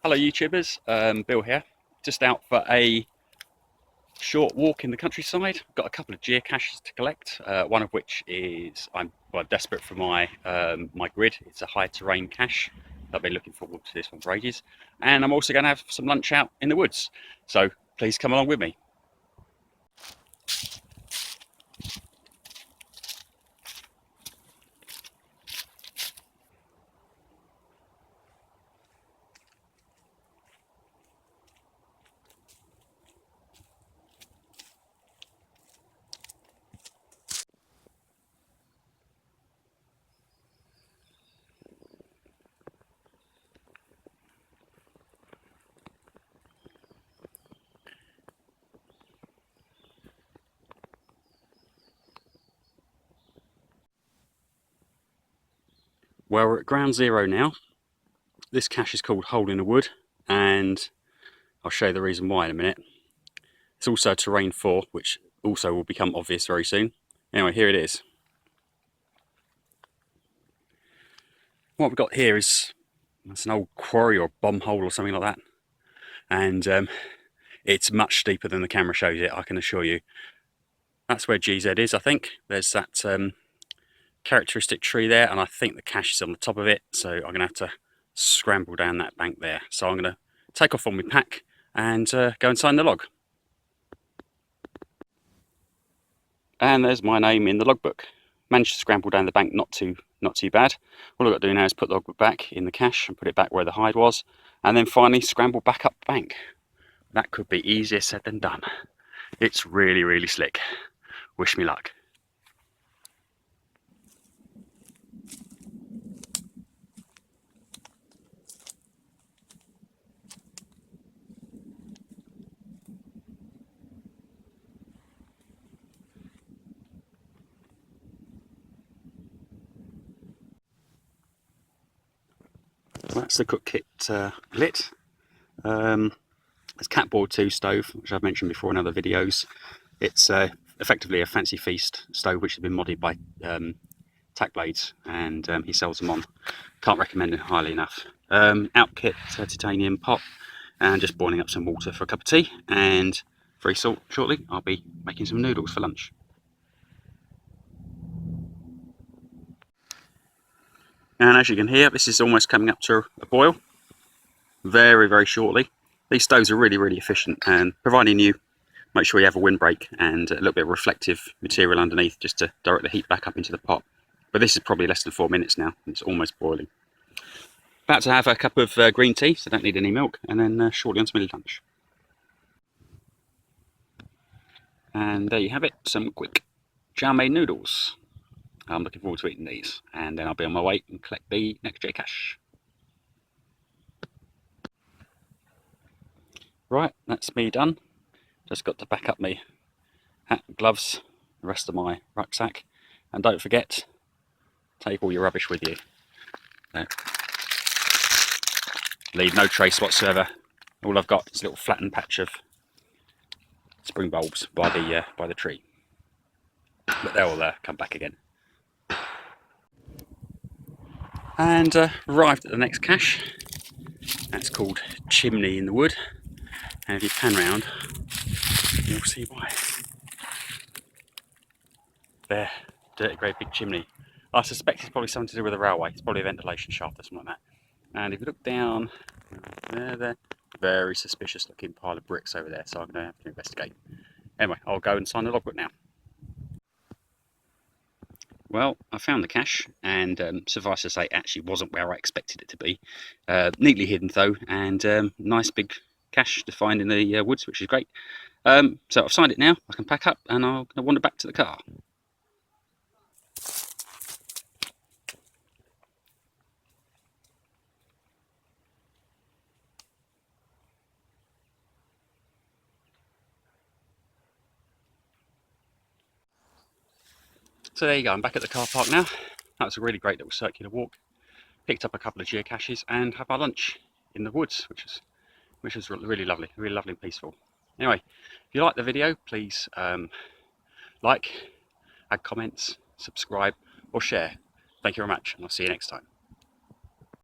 Hello YouTubers, Bill here, just out for a short walk in the countryside. Got a couple of geocaches to collect, one of which is I'm desperate for my my grid. It's a high terrain cache. I've been looking forward to this one for ages, and I'm also going to have some lunch out in the woods, so please come along with me. Well, we're at ground zero now. This cache is called Hole in the Wood, and I'll show you the reason why in a minute. It's also terrain 4, which also will become obvious very soon. Anyway, here it is. What we've got here is an old quarry or bomb hole or something like that, and it's much deeper than the camera shows it, I can assure you. That's where GZ is, I think. There's that characteristic tree there, and I think the cache is on the top of it, so I'm going to have to scramble down that bank there. So I'm going to take off on my pack and go and sign the log. And there's my name in the logbook. Managed to scramble down the bank, not too bad. All I've got to do now is put the logbook back in the cache and put it back where the hide was, and then finally scramble back up the bank. That could be easier said than done. It's really, really slick. Wish me luck. That's the cook kit lit. It's Catboard 2 stove, which I've mentioned before in other videos. It's effectively a fancy feast stove which has been modded by tack blades, and he sells them on. Can't recommend it highly enough. Out kit titanium pot, and just boiling up some water for a cup of tea, and very shortly I'll be making some noodles for lunch. And as you can hear, this is almost coming up to a boil very, very shortly. These stoves are really, really efficient, and providing you make sure you have a windbreak and a little bit of reflective material underneath just to direct the heat back up into the pot. But this is probably less than 4 minutes now. It's almost boiling. About to have a cup of green tea, so don't need any milk, and then shortly on to my lunch. And there you have it, some quick chow mein noodles. I'm looking forward to eating these, and then I'll be on my way and collect the next geocache. Right, that's me done. Just got to back up my hat and gloves, the rest of my rucksack, and don't forget, take all your rubbish with you. Leave no trace whatsoever. All I've got is a little flattened patch of spring bulbs by the tree, but they'll come back again. And arrived at the next cache. That's called Chimney in the Wood, and if you pan round you'll see why. There, dirty grey big chimney. I suspect it's probably something to do with the railway. It's probably a ventilation shaft or something like that. And if you look down there, very suspicious looking pile of bricks over there, so I'm going to have to investigate. Anyway, I'll go and sign the logbook now. Well, I found the cache, and suffice to say, it actually wasn't where I expected it to be. Neatly hidden though, and nice big cache to find in the woods, which is great. So I've signed it now. I can pack up and I'll wander back to the car. So there you go, I'm back at the car park now. That was a really great little circular walk. Picked up a couple of geocaches and had my lunch in the woods, which was really lovely and peaceful. Anyway, if you like the video, please like, add comments, subscribe or share. Thank you very much, and I'll see you next time.